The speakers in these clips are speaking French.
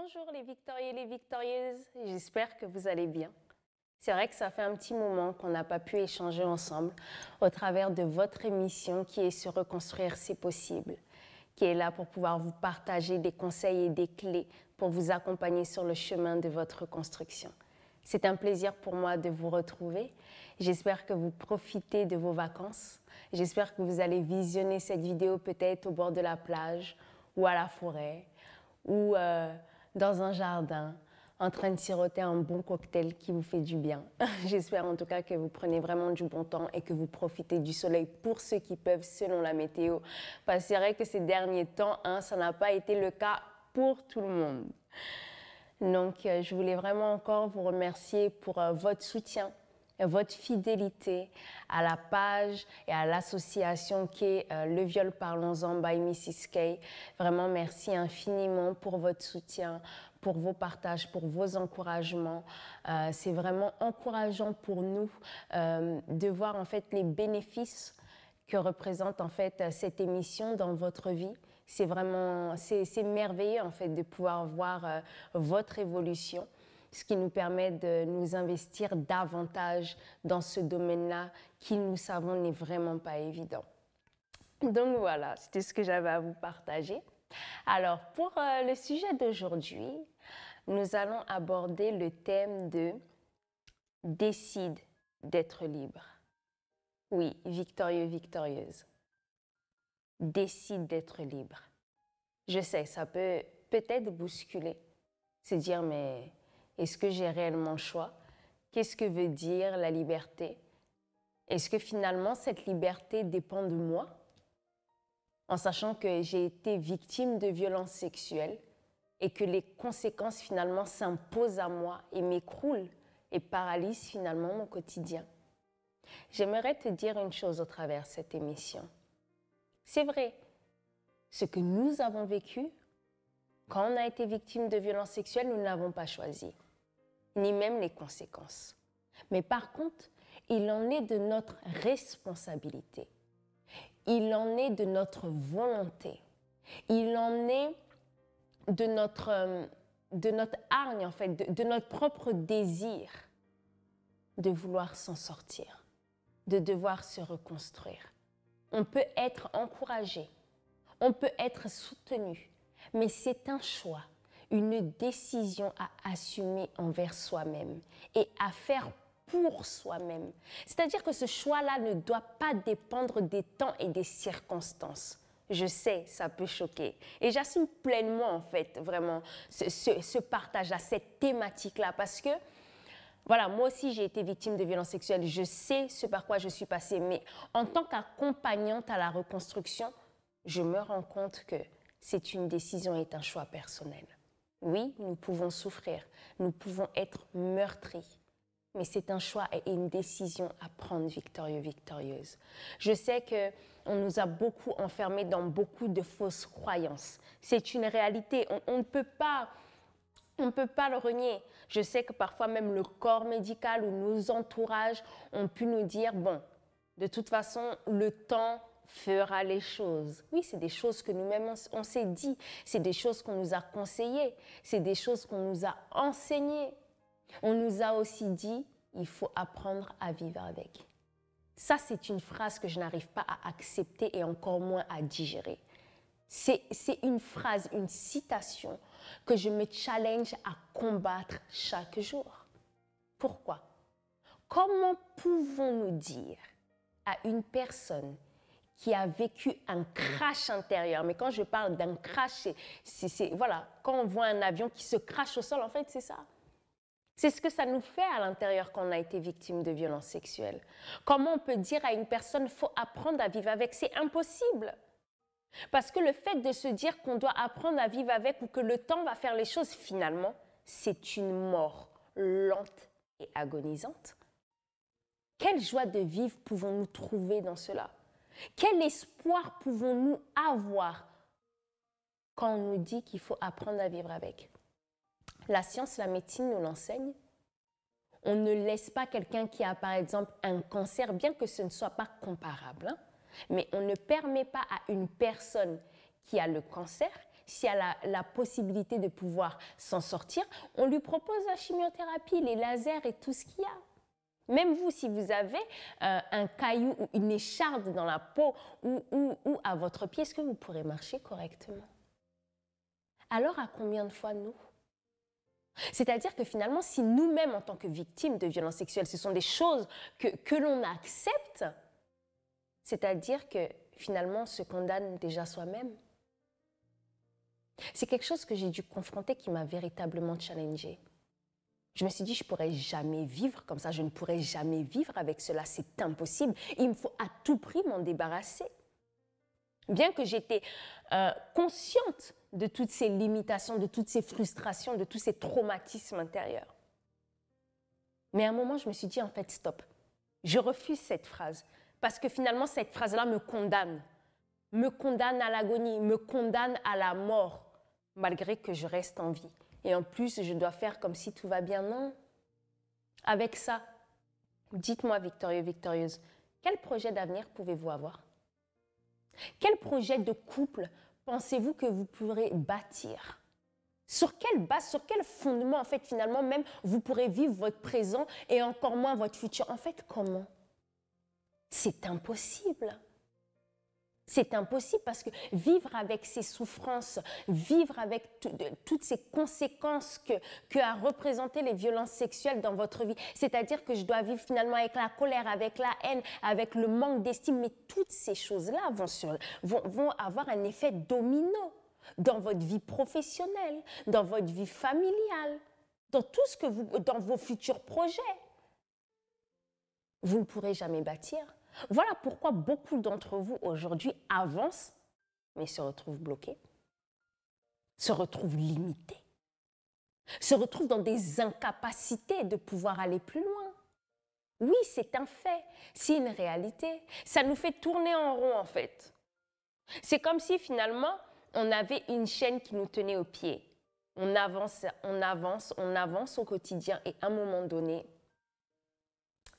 Bonjour les victorieux et les victorieuses, j'espère que vous allez bien. C'est vrai que ça fait un petit moment qu'on n'a pas pu échanger ensemble au travers de votre émission qui est Se reconstruire, c'est possible, qui est là pour pouvoir vous partager des conseils et des clés pour vous accompagner sur le chemin de votre reconstruction. C'est un plaisir pour moi de vous retrouver. J'espère que vous profitez de vos vacances. J'espère que vous allez visionner cette vidéo peut-être au bord de la plage ou à la forêt ou dans un jardin en train de siroter un bon cocktail qui vous fait du bien. J'espère en tout cas que vous prenez vraiment du bon temps et que vous profitez du soleil pour ceux qui peuvent selon la météo. Parce que c'est vrai que ces derniers temps, ça n'a pas été le cas pour tout le monde. Donc, je voulais vraiment encore vous remercier pour votre soutien, votre fidélité à la page et à l'association qui est Le Viol Parlons-en by Mrs. K. Vraiment, merci infiniment pour votre soutien, pour vos partages, pour vos encouragements. C'est vraiment encourageant pour nous de voir en fait les bénéfices que représente en fait cette émission dans votre vie. C'est vraiment, c'est merveilleux en fait de pouvoir voir votre évolution, ce qui nous permet de nous investir davantage dans ce domaine-là qui, nous savons, n'est vraiment pas évident. Donc voilà, c'était ce que j'avais à vous partager. Alors pour le sujet d'aujourd'hui, nous allons aborder le thème de « Décide d'être libre ». Oui, victorieux, victorieuse. Décide d'être libre. Je sais, ça peut peut-être bousculer, se dire, mais est-ce que j'ai réellement le choix? Qu'est-ce que veut dire la liberté? Est-ce que finalement cette liberté dépend de moi? En sachant que j'ai été victime de violences sexuelles et que les conséquences finalement s'imposent à moi et m'écroulent et paralysent finalement mon quotidien. J'aimerais te dire une chose au travers de cette émission. C'est vrai, ce que nous avons vécu, quand on a été victime de violences sexuelles, nous n'avons pas choisi, ni même les conséquences. Mais par contre, il en est de notre responsabilité. Il en est de notre volonté. Il en est de notre hargne, en fait, de notre propre désir de vouloir s'en sortir, de devoir se reconstruire. On peut être encouragé, on peut être soutenu, mais c'est un choix, une décision à assumer envers soi-même et à faire pour soi-même. C'est-à-dire que ce choix-là ne doit pas dépendre des temps et des circonstances. Je sais, ça peut choquer. Et j'assume pleinement, en fait, vraiment, ce partage-là, cette thématique-là, parce que voilà, moi aussi, j'ai été victime de violences sexuelles. Je sais ce par quoi je suis passée. Mais en tant qu'accompagnante à la reconstruction, je me rends compte que c'est une décision et un choix personnel. Oui, nous pouvons souffrir. Nous pouvons être meurtris. Mais c'est un choix et une décision à prendre, victorieux, victorieuse. Je sais qu'on nous a beaucoup enfermés dans beaucoup de fausses croyances. C'est une réalité. On ne peut pas le renier. Je sais que parfois même le corps médical ou nos entourages ont pu nous dire, bon, de toute façon, le temps fera les choses. Oui, c'est des choses que nous-mêmes, on s'est dit. C'est des choses qu'on nous a conseillées. C'est des choses qu'on nous a enseignées. On nous a aussi dit, il faut apprendre à vivre avec. Ça, c'est une phrase que je n'arrive pas à accepter et encore moins à digérer. C'est une phrase, une citation que je me challenge à combattre chaque jour. Pourquoi? Comment pouvons-nous dire à une personne qui a vécu un crash intérieur, mais quand je parle d'un crash, voilà, quand on voit un avion qui se crache au sol, en fait, c'est ça. C'est ce que ça nous fait à l'intérieur quand on a été victime de violences sexuelles. Comment on peut dire à une personne, il faut apprendre à vivre avec? C'est impossible. Parce que le fait de se dire qu'on doit apprendre à vivre avec ou que le temps va faire les choses, finalement, c'est une mort lente et agonisante. Quelle joie de vivre pouvons-nous trouver dans cela? Quel espoir pouvons-nous avoir quand on nous dit qu'il faut apprendre à vivre avec? La science, la médecine nous l'enseigne. On ne laisse pas quelqu'un qui a par exemple un cancer, bien que ce ne soit pas comparable, mais on ne permet pas à une personne qui a le cancer si elle a la possibilité de pouvoir s'en sortir, on lui propose la chimiothérapie, les lasers et tout ce qu'il y a. Même vous, si vous avez un caillou ou une écharde dans la peau ou à votre pied, est-ce que vous pourrez marcher correctement? Alors à combien de fois nous? C'est-à-dire que finalement, si nous-mêmes, en tant que victimes de violences sexuelles, ce sont des choses que l'on accepte, c'est-à-dire que finalement, on se condamne déjà soi-même. C'est quelque chose que j'ai dû confronter qui m'a véritablement challengée. Je me suis dit, je ne pourrais jamais vivre comme ça, je ne pourrais jamais vivre avec cela, c'est impossible. Il me faut à tout prix m'en débarrasser. Bien que j'étais consciente de toutes ces limitations, de toutes ces frustrations, de tous ces traumatismes intérieurs. Mais à un moment, je me suis dit, en fait, stop. Je refuse cette phrase. Parce que finalement, cette phrase-là me condamne à l'agonie, me condamne à la mort, malgré que je reste en vie. Et en plus, je dois faire comme si tout va bien. Non. Avec ça, dites-moi, victorieux, victorieuse, quel projet d'avenir pouvez-vous avoir? Quel projet de couple pensez-vous que vous pourrez bâtir? Sur quelle base, sur quel fondement, en fait, finalement, même, vous pourrez vivre votre présent et encore moins votre futur? En fait, comment? C'est impossible. C'est impossible parce que vivre avec ces souffrances, vivre avec toutes ces conséquences que a représentées les violences sexuelles dans votre vie, c'est-à-dire que je dois vivre finalement avec la colère, avec la haine, avec le manque d'estime, mais toutes ces choses-là vont avoir un effet domino dans votre vie professionnelle, dans votre vie familiale, dans tout ce que dans vos futurs projets. Vous ne pourrez jamais bâtir. Voilà pourquoi beaucoup d'entre vous aujourd'hui avancent, mais se retrouvent bloqués, se retrouvent limités, se retrouvent dans des incapacités de pouvoir aller plus loin. Oui, c'est un fait, c'est une réalité. Ça nous fait tourner en rond en fait. C'est comme si finalement on avait une chaîne qui nous tenait aux pieds. On avance, on avance, on avance au quotidien et à un moment donné,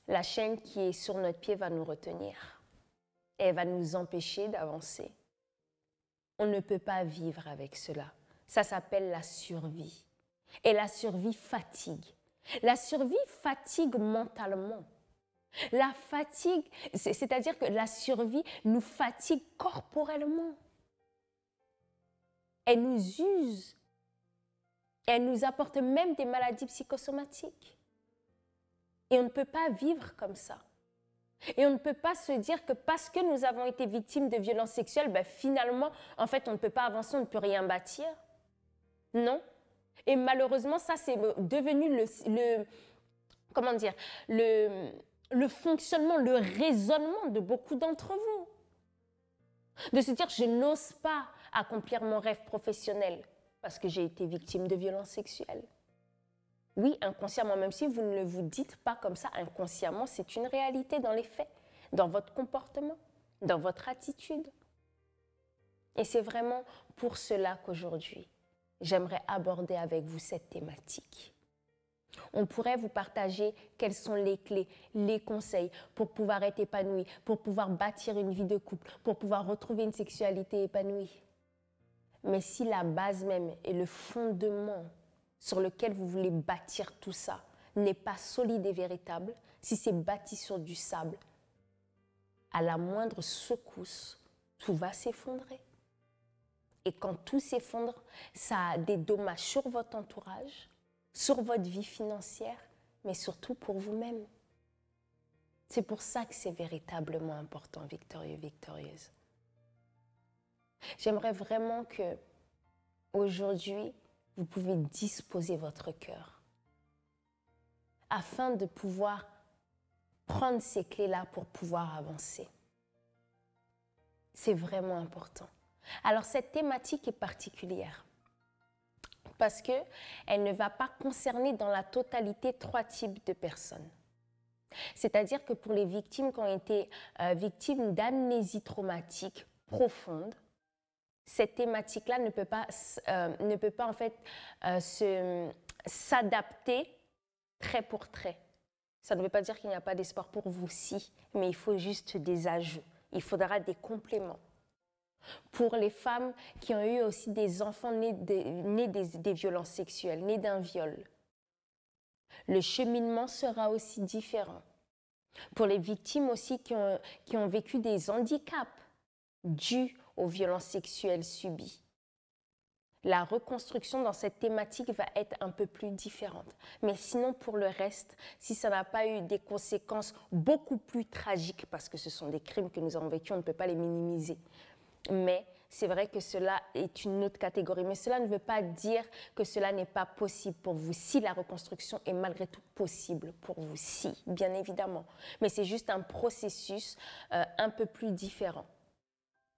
la chaîne qui est sur notre pied va nous retenir. Et elle va nous empêcher d'avancer. On ne peut pas vivre avec cela. Ça s'appelle la survie. Et la survie fatigue. La survie fatigue mentalement. La fatigue, c'est-à-dire que la survie nous fatigue corporellement. Elle nous use. Elle nous apporte même des maladies psychosomatiques. Et on ne peut pas vivre comme ça. Et on ne peut pas se dire que parce que nous avons été victimes de violences sexuelles, ben finalement, en fait, on ne peut pas avancer, on ne peut rien bâtir. Non. Et malheureusement, ça, c'est devenu le fonctionnement, le raisonnement de beaucoup d'entre vous. De se dire, je n'ose pas accomplir mon rêve professionnel parce que j'ai été victime de violences sexuelles. Oui, inconsciemment, même si vous ne le vous dites pas comme ça, inconsciemment, c'est une réalité dans les faits, dans votre comportement, dans votre attitude. Et c'est vraiment pour cela qu'aujourd'hui, j'aimerais aborder avec vous cette thématique. On pourrait vous partager quelles sont les clés, les conseils pour pouvoir être épanoui, pour pouvoir bâtir une vie de couple, pour pouvoir retrouver une sexualité épanouie. Mais si la base même et le fondement sur lequel vous voulez bâtir tout ça n'est pas solide et véritable, si c'est bâti sur du sable, à la moindre secousse, tout va s'effondrer. Et quand tout s'effondre, ça a des dommages sur votre entourage, sur votre vie financière, mais surtout pour vous-même. C'est pour ça que c'est véritablement important, victorieux, victorieuse. J'aimerais vraiment que, aujourd'hui, vous pouvez disposer votre cœur afin de pouvoir prendre ces clés-là pour pouvoir avancer. C'est vraiment important. Alors, cette thématique est particulière parce qu'elle ne va pas concerner dans la totalité 3 types de personnes. C'est-à-dire que pour les victimes qui ont été victimes d'amnésie traumatique profonde, cette thématique-là ne peut pas en fait s'adapter trait pour trait. Ça ne veut pas dire qu'il n'y a pas d'espoir pour vous, si, mais il faut juste des ajouts. Il faudra des compléments. Pour les femmes qui ont eu aussi des enfants nés des violences sexuelles, nés d'un viol, le cheminement sera aussi différent. Pour les victimes aussi qui ont vécu des handicaps dus aux violences sexuelles subies, la reconstruction dans cette thématique va être un peu plus différente. Mais sinon, pour le reste, si ça n'a pas eu des conséquences beaucoup plus tragiques, parce que ce sont des crimes que nous avons vécus, on ne peut pas les minimiser. Mais c'est vrai que cela est une autre catégorie. Mais cela ne veut pas dire que cela n'est pas possible pour vous. Si la reconstruction est malgré tout possible pour vous, si, bien évidemment. Mais c'est juste un processus un peu plus différent.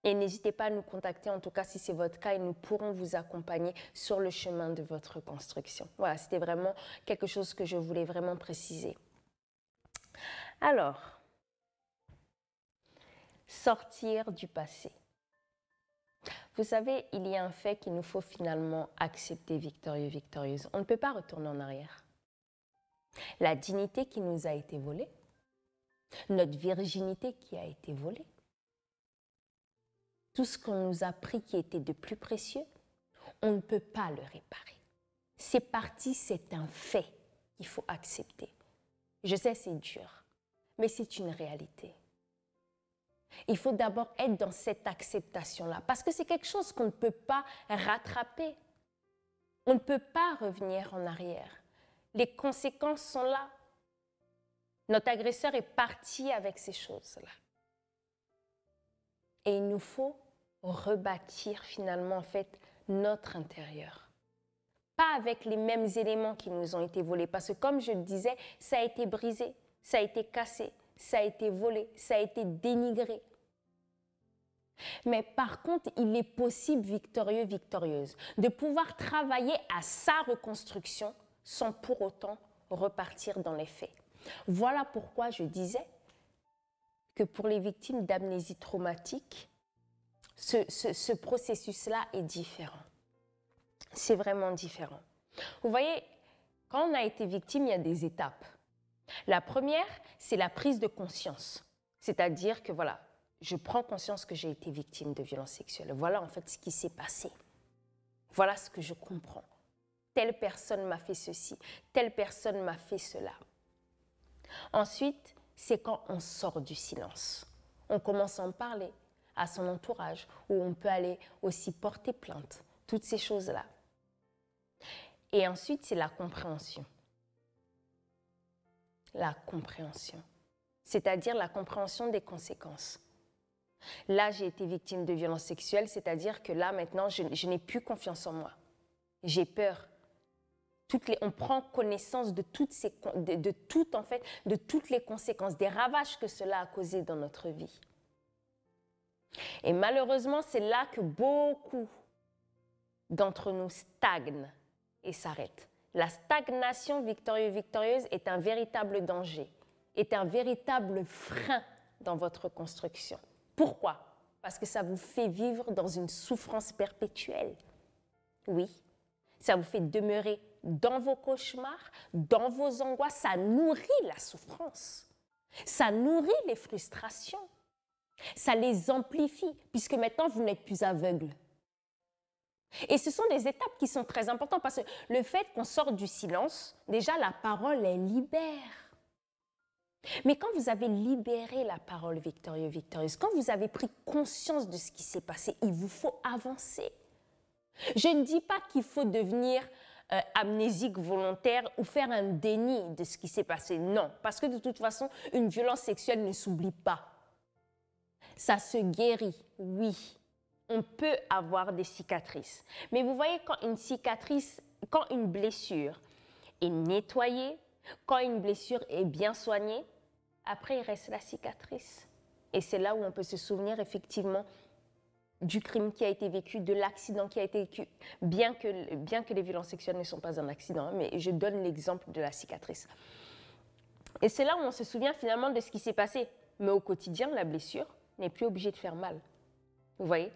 Et n'hésitez pas à nous contacter, en tout cas si c'est votre cas, et nous pourrons vous accompagner sur le chemin de votre reconstruction. Voilà, c'était vraiment quelque chose que je voulais vraiment préciser. Alors, sortir du passé. Vous savez, il y a un fait qu'il nous faut finalement accepter, victorieux, victorieuse. On ne peut pas retourner en arrière. La dignité qui nous a été volée, notre virginité qui a été volée, tout ce qu'on nous a pris qui était de plus précieux, on ne peut pas le réparer. C'est parti, c'est un fait qu'il faut accepter. Je sais, c'est dur, mais c'est une réalité. Il faut d'abord être dans cette acceptation-là, parce que c'est quelque chose qu'on ne peut pas rattraper. On ne peut pas revenir en arrière. Les conséquences sont là. Notre agresseur est parti avec ces choses-là. Et il nous faut rebâtir finalement en fait notre intérieur. Pas avec les mêmes éléments qui nous ont été volés, parce que comme je le disais, ça a été brisé, ça a été cassé, ça a été volé, ça a été dénigré. Mais par contre, il est possible, victorieux, victorieuse, de pouvoir travailler à sa reconstruction sans pour autant repartir dans les faits. Voilà pourquoi je disais que pour les victimes d'amnésie traumatique, ce processus-là est différent. C'est vraiment différent. Vous voyez, quand on a été victime, il y a des étapes. La première, c'est la prise de conscience. C'est-à-dire que voilà, je prends conscience que j'ai été victime de violences sexuelles. Voilà en fait ce qui s'est passé. Voilà ce que je comprends. Telle personne m'a fait ceci, telle personne m'a fait cela. Ensuite, c'est quand on sort du silence. On commence à en parler à son entourage, où on peut aller aussi porter plainte, toutes ces choses-là. Et ensuite, c'est la compréhension. La compréhension, c'est-à-dire la compréhension des conséquences. Là, j'ai été victime de violences sexuelles, c'est-à-dire que là, maintenant, je n'ai plus confiance en moi. J'ai peur. On prend connaissance de toutes les conséquences, des ravages que cela a causés dans notre vie. Et malheureusement, c'est là que beaucoup d'entre nous stagnent et s'arrêtent. La stagnation victorieuse est un véritable danger, est un véritable frein dans votre construction. Pourquoi? Parce que ça vous fait vivre dans une souffrance perpétuelle. Oui, ça vous fait demeurer dans vos cauchemars, dans vos angoisses. Ça nourrit la souffrance, ça nourrit les frustrations. Ça les amplifie, puisque maintenant, vous n'êtes plus aveugle. Et ce sont des étapes qui sont très importantes, parce que le fait qu'on sorte du silence, déjà, la parole, elle libère. Mais quand vous avez libéré la parole victorieux, victorieuse, quand vous avez pris conscience de ce qui s'est passé, il vous faut avancer. Je ne dis pas qu'il faut devenir amnésique volontaire ou faire un déni de ce qui s'est passé. Non, parce que de toute façon, une violence sexuelle ne s'oublie pas. Ça se guérit, oui. On peut avoir des cicatrices. Mais vous voyez, quand une blessure est nettoyée, quand une blessure est bien soignée, après, il reste la cicatrice. Et c'est là où on peut se souvenir effectivement du crime qui a été vécu, de l'accident qui a été vécu, bien que les violences sexuelles ne sont pas un accident, mais je donne l'exemple de la cicatrice. Et c'est là où on se souvient finalement de ce qui s'est passé. Mais au quotidien, la blessure n'est plus obligée de faire mal. Vous voyez?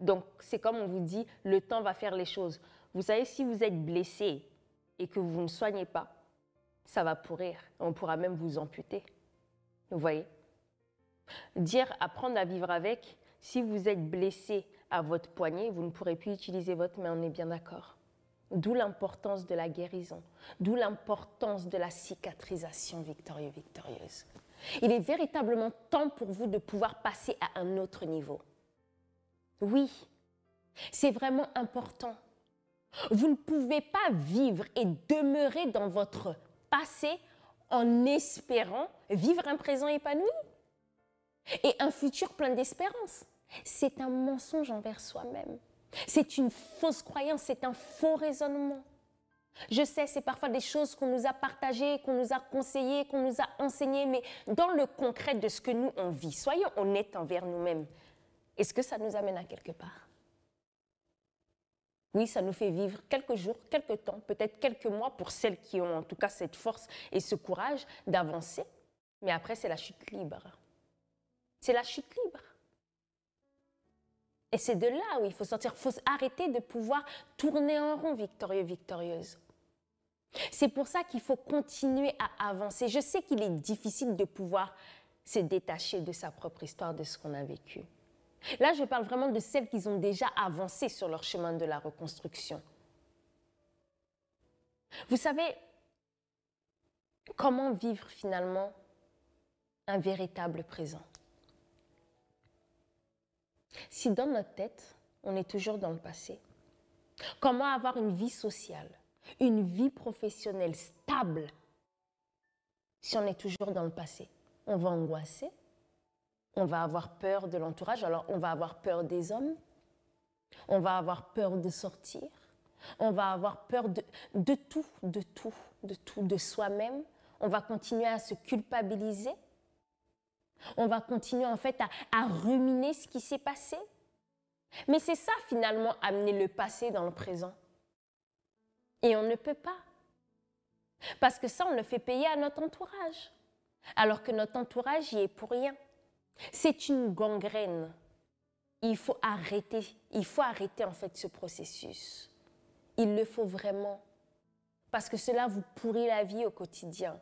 Donc, c'est comme on vous dit, le temps va faire les choses. Vous savez, si vous êtes blessé et que vous ne soignez pas, ça va pourrir. On pourra même vous amputer. Vous voyez? Apprendre à vivre avec, si vous êtes blessé à votre poignet, vous ne pourrez plus utiliser votre main, on est bien d'accord. D'où l'importance de la guérison, d'où l'importance de la cicatrisation victorieux, victorieuse. Il est véritablement temps pour vous de pouvoir passer à un autre niveau. Oui, c'est vraiment important. Vous ne pouvez pas vivre et demeurer dans votre passé en espérant vivre un présent épanoui et un futur plein d'espérance. C'est un mensonge envers soi-même. C'est une fausse croyance, c'est un faux raisonnement. Je sais, c'est parfois des choses qu'on nous a partagées, qu'on nous a conseillées, qu'on nous a enseignées, mais dans le concret de ce que nous, on vit, soyons honnêtes envers nous-mêmes. Est-ce que ça nous amène à quelque part? Oui, ça nous fait vivre quelques jours, quelques temps, peut-être quelques mois pour celles qui ont en tout cas cette force et ce courage d'avancer, mais après, c'est la chute libre. C'est la chute libre. Et c'est de là où il faut sortir. Il faut arrêter de pouvoir tourner en rond, victorieux, victorieuse. C'est pour ça qu'il faut continuer à avancer. Je sais qu'il est difficile de pouvoir se détacher de sa propre histoire, de ce qu'on a vécu. Là, je parle vraiment de celles qui ont déjà avancé sur leur chemin de la reconstruction. Vous savez, comment vivre finalement un véritable présent? Si dans notre tête, on est toujours dans le passé, comment avoir une vie sociale, une vie professionnelle stable si on est toujours dans le passé? On va angoisser, on va avoir peur de l'entourage, alors on va avoir peur des hommes, on va avoir peur de sortir, on va avoir peur de tout, de soi-même, on va continuer à se culpabiliser. On va continuer en fait à ruminer ce qui s'est passé. Mais c'est ça finalement, amener le passé dans le présent. Et on ne peut pas. Parce que ça, on le fait payer à notre entourage. Alors que notre entourage y est pour rien. C'est une gangrène. Il faut arrêter en fait ce processus. Il le faut vraiment. Parce que cela vous pourrit la vie au quotidien.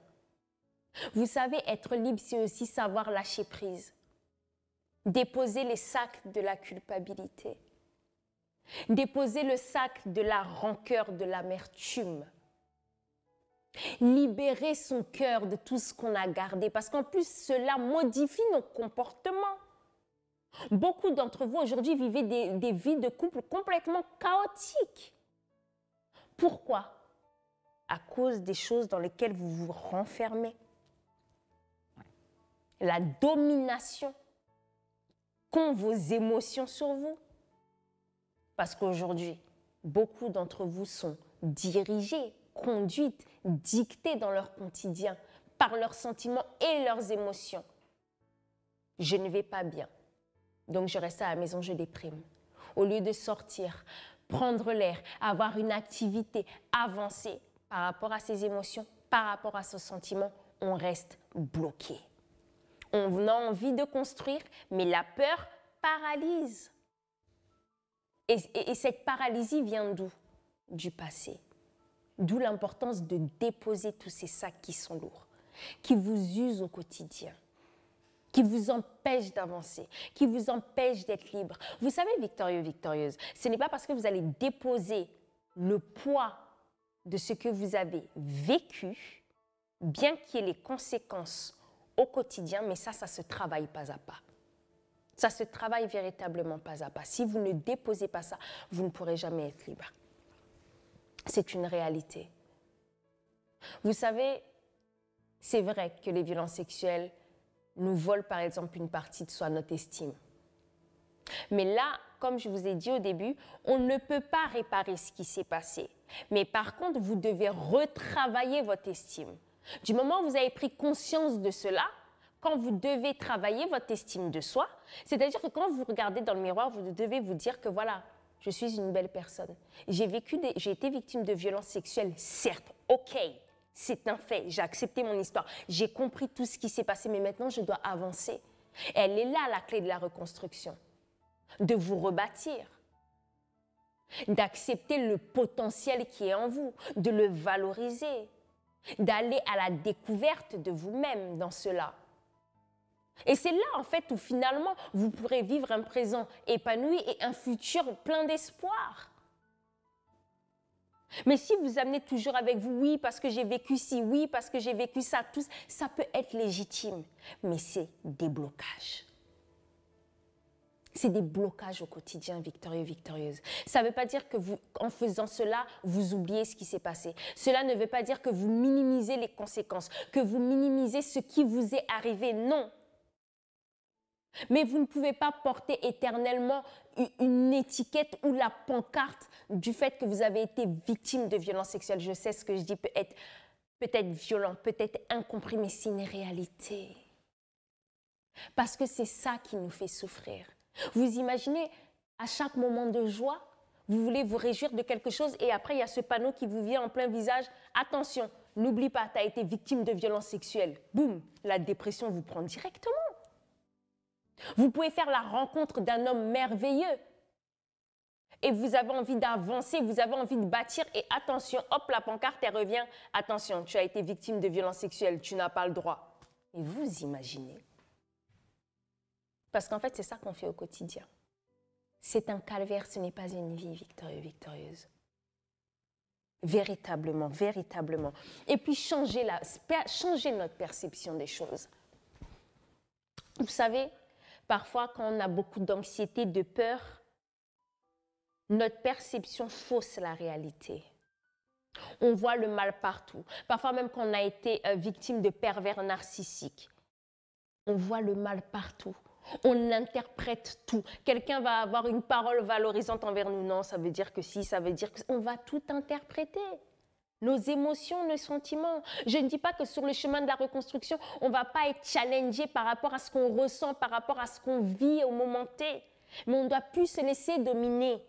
Vous savez, être libre, c'est aussi savoir lâcher prise. Déposer les sacs de la culpabilité. Déposer le sac de la rancœur, de l'amertume. Libérer son cœur de tout ce qu'on a gardé. Parce qu'en plus, cela modifie nos comportements. Beaucoup d'entre vous aujourd'hui vivez des vies de couple complètement chaotiques. Pourquoi? À cause des choses dans lesquelles vous vous renfermez. La domination qu'ont vos émotions sur vous. Parce qu'aujourd'hui, beaucoup d'entre vous sont dirigés, conduites, dictés dans leur quotidien par leurs sentiments et leurs émotions. Je ne vais pas bien, donc je reste à la maison, je déprime. Au lieu de sortir, prendre l'air, avoir une activité, avancer par rapport à ses émotions, par rapport à ses sentiments, on reste bloqué. On a envie de construire, mais la peur paralyse. Et cette paralysie vient d'où? Du passé. D'où l'importance de déposer tous ces sacs qui sont lourds, qui vous usent au quotidien, qui vous empêchent d'avancer, qui vous empêchent d'être libre. Vous savez, victorieux, victorieuse, ce n'est pas parce que vous allez déposer le poids de ce que vous avez vécu, bien qu'il y ait les conséquences au quotidien, mais ça se travaille pas à pas. Ça se travaille véritablement pas à pas. Si vous ne déposez pas ça, vous ne pourrez jamais être libre. C'est une réalité. Vous savez, c'est vrai que les violences sexuelles nous volent par exemple une partie de soi, notre estime. Mais là, comme je vous ai dit au début, on ne peut pas réparer ce qui s'est passé. Mais par contre, vous devez retravailler votre estime. Du moment où vous avez pris conscience de cela, quand vous devez travailler votre estime de soi, c'est-à-dire que quand vous regardez dans le miroir, vous devez vous dire que voilà, je suis une belle personne. J'ai été victime de violences sexuelles, certes, ok, c'est un fait, j'ai accepté mon histoire, j'ai compris tout ce qui s'est passé, mais maintenant je dois avancer. Elle est là la clé de la reconstruction, de vous rebâtir, d'accepter le potentiel qui est en vous, de le valoriser, d'aller à la découverte de vous-même dans cela. Et c'est là, en fait, où finalement, vous pourrez vivre un présent épanoui et un futur plein d'espoir. Mais si vous amenez toujours avec vous, oui, parce que j'ai vécu ci, oui, parce que j'ai vécu ça, tout, ça peut être légitime, mais c'est des blocages. C'est des blocages au quotidien, victorieux, victorieuse. Ça ne veut pas dire que vous, en faisant cela, vous oubliez ce qui s'est passé. Cela ne veut pas dire que vous minimisez les conséquences, que vous minimisez ce qui vous est arrivé. Non. Mais vous ne pouvez pas porter éternellement une étiquette ou la pancarte du fait que vous avez été victime de violences sexuelles. Je sais ce que je dis peut être violent, peut-être incompris, mais c'est une réalité. Parce que c'est ça qui nous fait souffrir. Vous imaginez, à chaque moment de joie, vous voulez vous réjouir de quelque chose et après il y a ce panneau qui vous vient en plein visage. Attention, n'oublie pas, tu as été victime de violences sexuelles. Boum, la dépression vous prend directement. Vous pouvez faire la rencontre d'un homme merveilleux et vous avez envie d'avancer, vous avez envie de bâtir et attention, hop, la pancarte, elle revient. Attention, tu as été victime de violences sexuelles, tu n'as pas le droit. Et vous imaginez. Parce qu'en fait, c'est ça qu'on fait au quotidien. C'est un calvaire, ce n'est pas une vie victorieuse. Véritablement, véritablement. Et puis changer notre perception des choses. Vous savez, parfois, quand on a beaucoup d'anxiété, de peur, notre perception fausse la réalité. On voit le mal partout. Parfois même quand on a été victime de pervers narcissiques, on voit le mal partout. On interprète tout. Quelqu'un va avoir une parole valorisante envers nous. Non, ça veut dire que si, ça veut dire que... On va tout interpréter. Nos émotions, nos sentiments. Je ne dis pas que sur le chemin de la reconstruction, on ne va pas être challengé par rapport à ce qu'on ressent, par rapport à ce qu'on vit au moment T. Mais on ne doit plus se laisser dominer.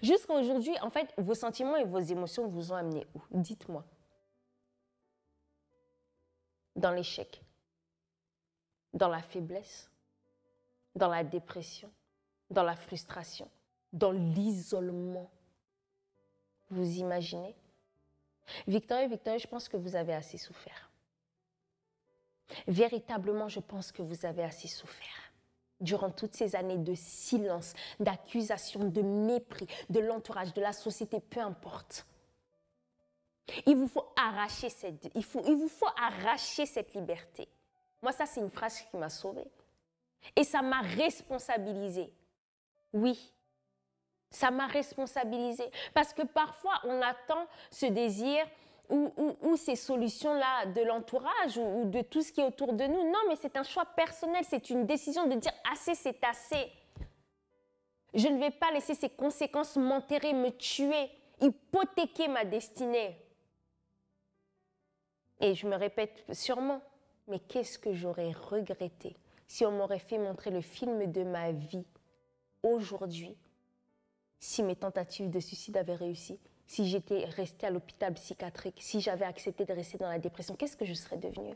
Jusqu'à aujourd'hui, en fait, vos sentiments et vos émotions vous ont amené où? Dites-moi. Dans l'échec, dans la faiblesse, dans la dépression, dans la frustration, dans l'isolement. Vous imaginez? Victorieux, je pense que vous avez assez souffert. Véritablement, je pense que vous avez assez souffert. Durant toutes ces années de silence, d'accusation, de mépris, de l'entourage, de la société, peu importe. Il vous faut arracher cette liberté. Moi, ça, c'est une phrase qui m'a sauvée. Et ça m'a responsabilisée. Oui, ça m'a responsabilisée. Parce que parfois, on attend ce désir ou ces solutions-là de l'entourage ou de tout ce qui est autour de nous. Non, mais c'est un choix personnel. C'est une décision de dire assez, c'est assez. Je ne vais pas laisser ces conséquences m'enterrer, me tuer, hypothéquer ma destinée. Et je me répète sûrement, mais qu'est-ce que j'aurais regretté si on m'aurait fait montrer le film de ma vie aujourd'hui, si mes tentatives de suicide avaient réussi, si j'étais restée à l'hôpital psychiatrique, si j'avais accepté de rester dans la dépression, qu'est-ce que je serais devenue?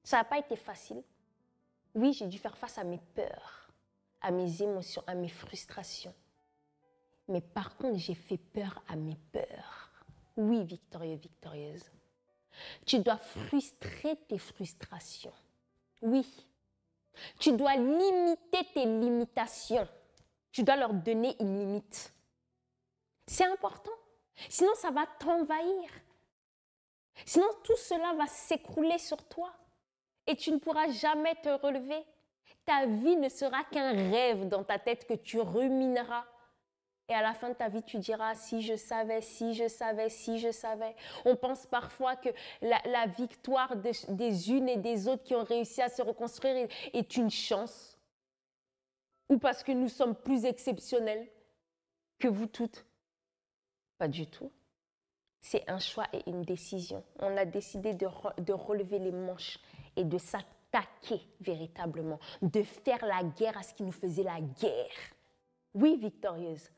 Ça n'a pas été facile. Oui, j'ai dû faire face à mes peurs, à mes émotions, à mes frustrations. Mais par contre, j'ai fait peur à mes peurs. Oui, victorieux, victorieuse. Tu dois frustrer tes frustrations. Oui. Tu dois limiter tes limitations. Tu dois leur donner une limite. C'est important. Sinon, ça va t'envahir. Sinon, tout cela va s'écrouler sur toi. Et tu ne pourras jamais te relever. Ta vie ne sera qu'un rêve dans ta tête que tu rumineras. Et à la fin de ta vie, tu diras, si je savais, si je savais, si je savais. On pense parfois que la victoire des unes et des autres qui ont réussi à se reconstruire est une chance. Ou parce que nous sommes plus exceptionnels que vous toutes. Pas du tout. C'est un choix et une décision. On a décidé de relever les manches et de s'attaquer véritablement, de faire la guerre à ce qui nous faisait la guerre. Oui, victorieuse.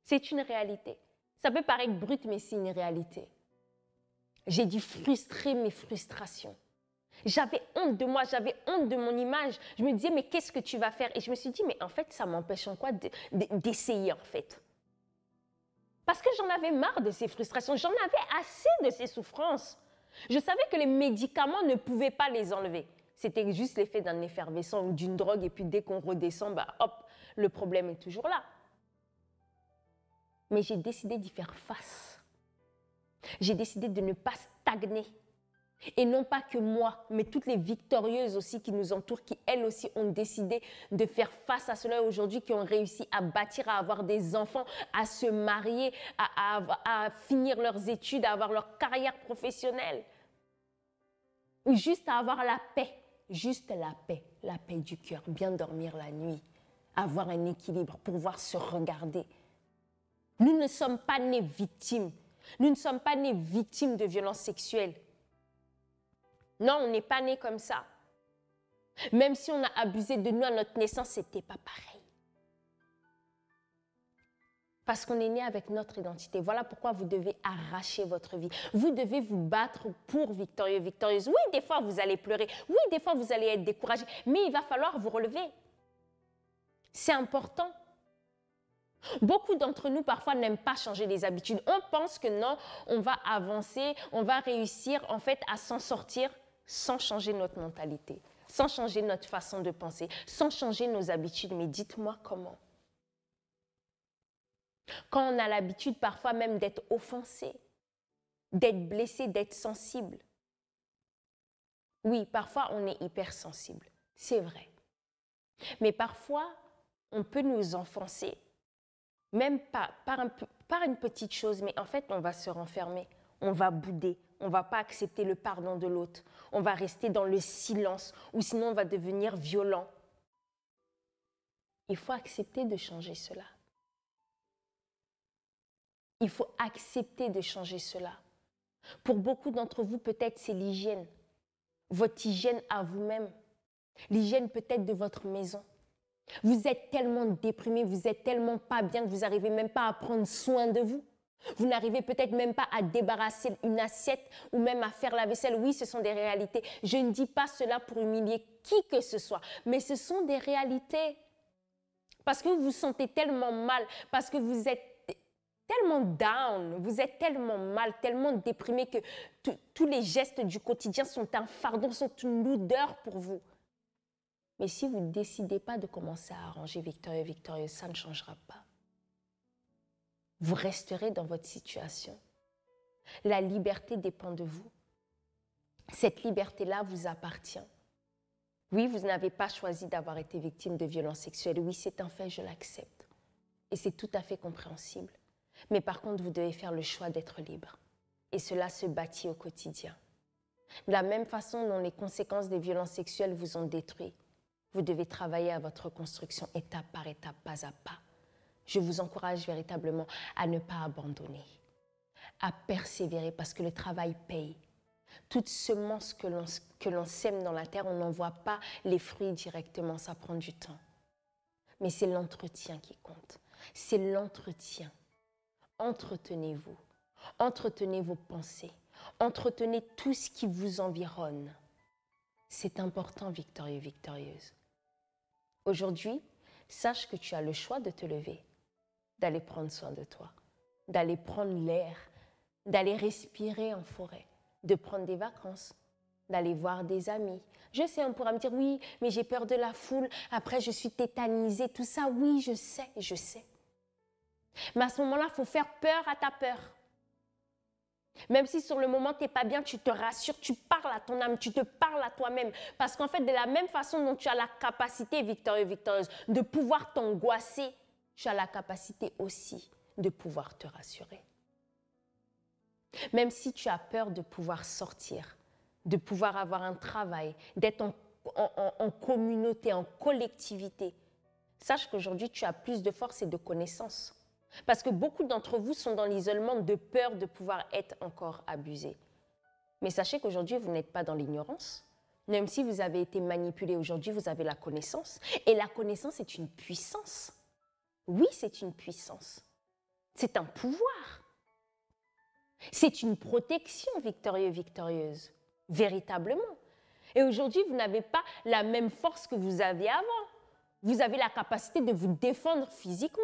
C'est une réalité. Ça peut paraître brut, mais c'est une réalité. J'ai dû frustrer mes frustrations. J'avais honte de moi, j'avais honte de mon image. Je me disais, mais qu'est-ce que tu vas faire? Et je me suis dit, mais en fait, ça m'empêche en quoi d'essayer, en fait. Parce que j'en avais marre de ces frustrations, j'en avais assez de ces souffrances. Je savais que les médicaments ne pouvaient pas les enlever. C'était juste l'effet d'un effervescent ou d'une drogue, et puis dès qu'on redescend, bah, hop, le problème est toujours là. Mais j'ai décidé d'y faire face. J'ai décidé de ne pas stagner. Et non pas que moi, mais toutes les victorieuses aussi qui nous entourent, qui elles aussi ont décidé de faire face à cela aujourd'hui, qui ont réussi à bâtir, à avoir des enfants, à se marier, à finir leurs études, à avoir leur carrière professionnelle. Ou juste à avoir la paix, juste la paix du cœur, bien dormir la nuit, avoir un équilibre, pouvoir se regarder. Nous ne sommes pas nés victimes. Nous ne sommes pas nés victimes de violences sexuelles. Non, on n'est pas nés comme ça. Même si on a abusé de nous à notre naissance, ce n'était pas pareil. Parce qu'on est né avec notre identité. Voilà pourquoi vous devez arracher votre vie. Vous devez vous battre pour victorieux, victorieuse. Oui, des fois, vous allez pleurer. Oui, des fois, vous allez être découragé. Mais il va falloir vous relever. C'est important. Beaucoup d'entre nous, parfois, n'aiment pas changer les habitudes. On pense que non, on va avancer, on va réussir, en fait, à s'en sortir sans changer notre mentalité, sans changer notre façon de penser, sans changer nos habitudes. Mais dites-moi comment. Quand on a l'habitude parfois même d'être offensé, d'être blessé, d'être sensible. Oui, parfois on est hypersensible, c'est vrai. Mais parfois, on peut nous offenser, même par une petite chose, mais en fait, on va se renfermer, on va bouder, on ne va pas accepter le pardon de l'autre, on va rester dans le silence, ou sinon on va devenir violent. Il faut accepter de changer cela. Il faut accepter de changer cela. Pour beaucoup d'entre vous, peut-être c'est l'hygiène. Votre hygiène à vous-même. L'hygiène peut-être de votre maison. Vous êtes tellement déprimé, vous êtes tellement pas bien que vous n'arrivez même pas à prendre soin de vous. Vous n'arrivez peut-être même pas à débarrasser une assiette ou même à faire la vaisselle. Oui, ce sont des réalités. Je ne dis pas cela pour humilier qui que ce soit, mais ce sont des réalités. Parce que vous vous sentez tellement mal, parce que vous êtes tellement down, vous êtes tellement mal, tellement déprimé que tous les gestes du quotidien sont un fardeau, sont une lourdeur pour vous. Mais si vous ne décidez pas de commencer à arranger victorieux, victorieuse, ça ne changera pas. Vous resterez dans votre situation. La liberté dépend de vous. Cette liberté-là vous appartient. Oui, vous n'avez pas choisi d'avoir été victime de violences sexuelles. Oui, c'est un fait, je l'accepte. Et c'est tout à fait compréhensible. Mais par contre, vous devez faire le choix d'être libre. Et cela se bâtit au quotidien. De la même façon dont les conséquences des violences sexuelles vous ont détruit, vous devez travailler à votre reconstruction étape par étape, pas à pas. Je vous encourage véritablement à ne pas abandonner, à persévérer parce que le travail paye. Toute semence que l'on sème dans la terre, on n'en voit pas les fruits directement, ça prend du temps. Mais c'est l'entretien qui compte, c'est l'entretien. Entretenez-vous, entretenez vos pensées, entretenez tout ce qui vous environne. C'est important, victorieux, victorieuse. Aujourd'hui, sache que tu as le choix de te lever, d'aller prendre soin de toi, d'aller prendre l'air, d'aller respirer en forêt, de prendre des vacances, d'aller voir des amis. Je sais, on pourra me dire, oui, mais j'ai peur de la foule, après je suis tétanisée, tout ça, oui, je sais, je sais. Mais à ce moment-là, il faut faire peur à ta peur. Même si sur le moment, tu n'es pas bien, tu te rassures, tu parles à ton âme, tu te parles à toi-même. Parce qu'en fait, de la même façon dont tu as la capacité, victorieux, victorieuse, de pouvoir t'angoisser, tu as la capacité aussi de pouvoir te rassurer. Même si tu as peur de pouvoir sortir, de pouvoir avoir un travail, d'être en communauté, en collectivité, sache qu'aujourd'hui, tu as plus de force et de connaissances. Parce que beaucoup d'entre vous sont dans l'isolement de peur de pouvoir être encore abusés. Mais sachez qu'aujourd'hui, vous n'êtes pas dans l'ignorance. Même si vous avez été manipulé aujourd'hui, vous avez la connaissance. Et la connaissance est une puissance. Oui, c'est une puissance. C'est un pouvoir. C'est une protection, victorieux, victorieuse. Véritablement. Et aujourd'hui, vous n'avez pas la même force que vous aviez avant. Vous avez la capacité de vous défendre physiquement.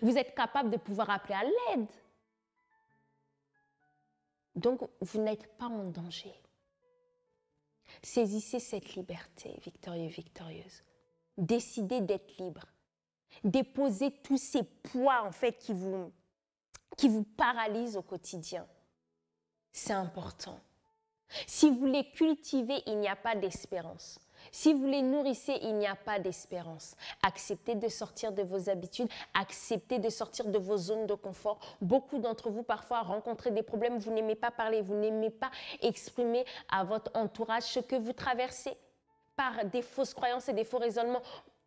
Vous êtes capable de pouvoir appeler à l'aide. Donc, vous n'êtes pas en danger. Saisissez cette liberté, victorieux, victorieuse. Décidez d'être libre. Déposez tous ces poids en fait qui vous paralysent au quotidien. C'est important. Si vous les cultivez, il n'y a pas d'espérance. Si vous les nourrissez, il n'y a pas d'espérance. Acceptez de sortir de vos habitudes, acceptez de sortir de vos zones de confort. Beaucoup d'entre vous, parfois, rencontrez des problèmes, vous n'aimez pas parler, vous n'aimez pas exprimer à votre entourage ce que vous traversez par des fausses croyances et des faux raisonnements.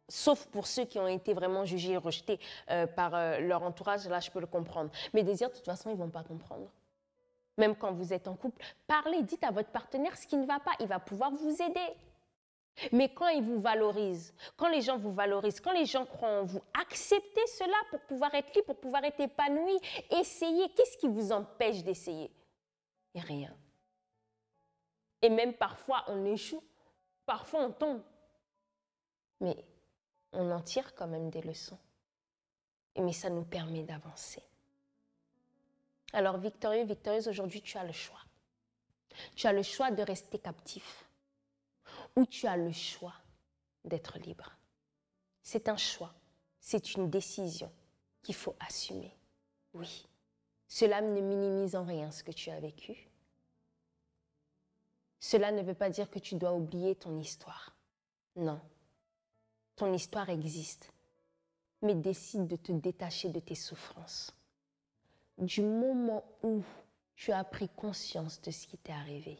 Sauf pour ceux qui ont été vraiment jugés et rejetés par leur entourage, là, je peux le comprendre. Mais des autres, de toute façon, ils ne vont pas comprendre. Même quand vous êtes en couple, parlez, dites à votre partenaire ce qui ne va pas, il va pouvoir vous aider. Mais quand ils vous valorisent, quand les gens vous valorisent, quand les gens croient en vous, acceptez cela pour pouvoir être libre, pour pouvoir être épanoui. Essayez. Qu'est-ce qui vous empêche d'essayer? Et rien. Et même parfois, on échoue. Parfois, on tombe. Mais on en tire quand même des leçons. Mais ça nous permet d'avancer. Alors, victorieux, victorieuse, aujourd'hui, tu as le choix. Tu as le choix de rester captif. Ou tu as le choix d'être libre. C'est un choix, c'est une décision qu'il faut assumer. Oui, cela ne minimise en rien ce que tu as vécu. Cela ne veut pas dire que tu dois oublier ton histoire. Non, ton histoire existe, mais décide de te détacher de tes souffrances. Du moment où tu as pris conscience de ce qui t'est arrivé,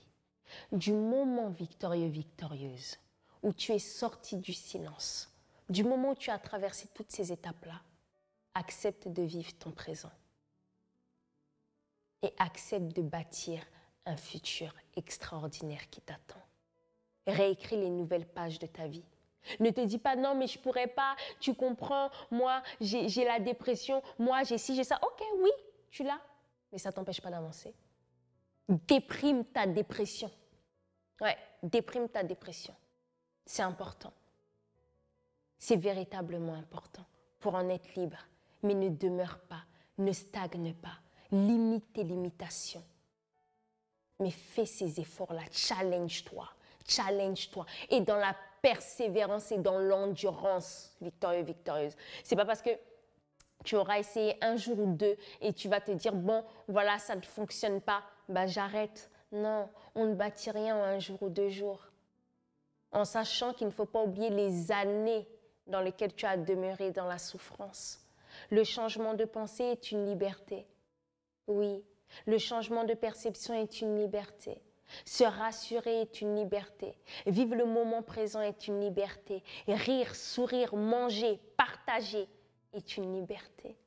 du moment victorieux, victorieuse, où tu es sorti du silence, du moment où tu as traversé toutes ces étapes-là, accepte de vivre ton présent et accepte de bâtir un futur extraordinaire qui t'attend. Réécris les nouvelles pages de ta vie. Ne te dis pas non, mais je ne pourrais pas, tu comprends, moi j'ai la dépression, moi j'ai ci, j'ai ça. Ok, oui, tu l'as, mais ça ne t'empêche pas d'avancer. Déprime ta dépression. Ouais, déprime ta dépression. C'est important. C'est véritablement important pour en être libre. Mais ne demeure pas, ne stagne pas. Limite tes limitations. Mais fais ces efforts-là, challenge-toi, challenge-toi. Et dans la persévérance et dans l'endurance, victorieux, victorieuse. C'est pas parce que tu auras essayé un jour ou deux et tu vas te dire, bon, voilà, ça ne fonctionne pas, bah j'arrête. Non, on ne bâtit rien en un jour ou 2 jours. En sachant qu'il ne faut pas oublier les années dans lesquelles tu as demeuré dans la souffrance. Le changement de pensée est une liberté. Oui, le changement de perception est une liberté. Se rassurer est une liberté. Vivre le moment présent est une liberté. Rire, sourire, manger, partager est une liberté.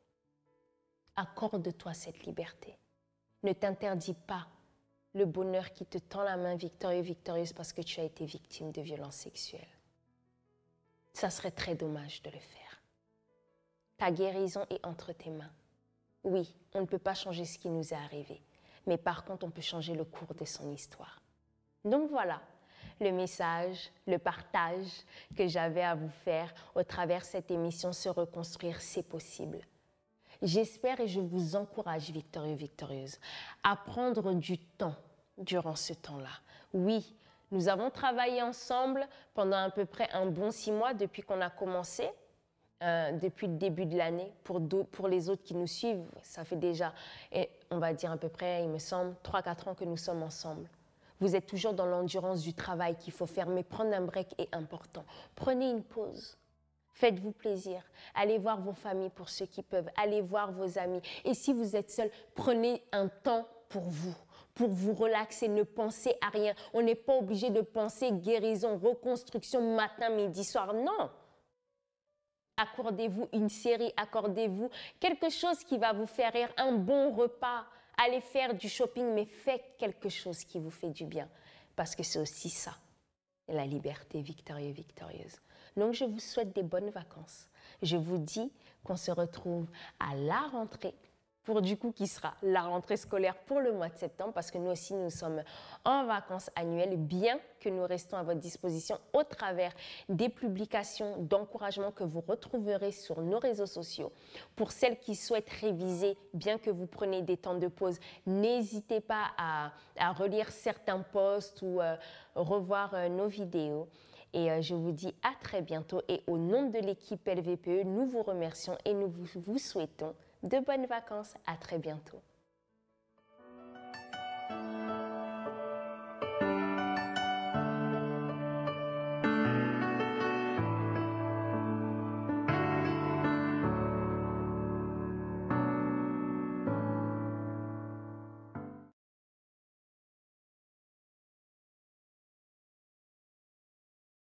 Accorde-toi cette liberté. Ne t'interdis pas le bonheur qui te tend la main victorieux, victorieuse parce que tu as été victime de violences sexuelles. Ça serait très dommage de le faire. Ta guérison est entre tes mains. Oui, on ne peut pas changer ce qui nous est arrivé, mais par contre, on peut changer le cours de son histoire. Donc voilà, le message, le partage que j'avais à vous faire au travers cette émission Se reconstruire, c'est possible. J'espère et je vous encourage, victorieux, victorieuse, à prendre du temps durant ce temps-là. Oui, nous avons travaillé ensemble pendant à peu près un bon 6 mois depuis qu'on a commencé, depuis le début de l'année. Pour les autres qui nous suivent, ça fait déjà, on va dire à peu près, il me semble, 3-4 ans que nous sommes ensemble. Vous êtes toujours dans l'endurance du travail qu'il faut faire, mais prendre un break est important. Prenez une pause. Faites-vous plaisir. Allez voir vos familles pour ceux qui peuvent. Allez voir vos amis. Et si vous êtes seul, prenez un temps pour vous relaxer. Ne pensez à rien. On n'est pas obligé de penser guérison, reconstruction, matin, midi, soir. Non. Accordez-vous une série, accordez-vous quelque chose qui va vous faire rire, un bon repas. Allez faire du shopping, mais faites quelque chose qui vous fait du bien. Parce que c'est aussi ça, la liberté victorieuse, victorieuse. Donc, je vous souhaite des bonnes vacances. Je vous dis qu'on se retrouve à la rentrée pour du coup qui sera la rentrée scolaire pour le mois de septembre, parce que nous aussi nous sommes en vacances annuelles, bien que nous restons à votre disposition au travers des publications d'encouragement que vous retrouverez sur nos réseaux sociaux. Pour celles qui souhaitent réviser, bien que vous preniez des temps de pause, n'hésitez pas à relire certains posts ou revoir nos vidéos. Et je vous dis à très bientôt. Et au nom de l'équipe LVPE, nous vous remercions et nous vous souhaitons de bonnes vacances. À très bientôt.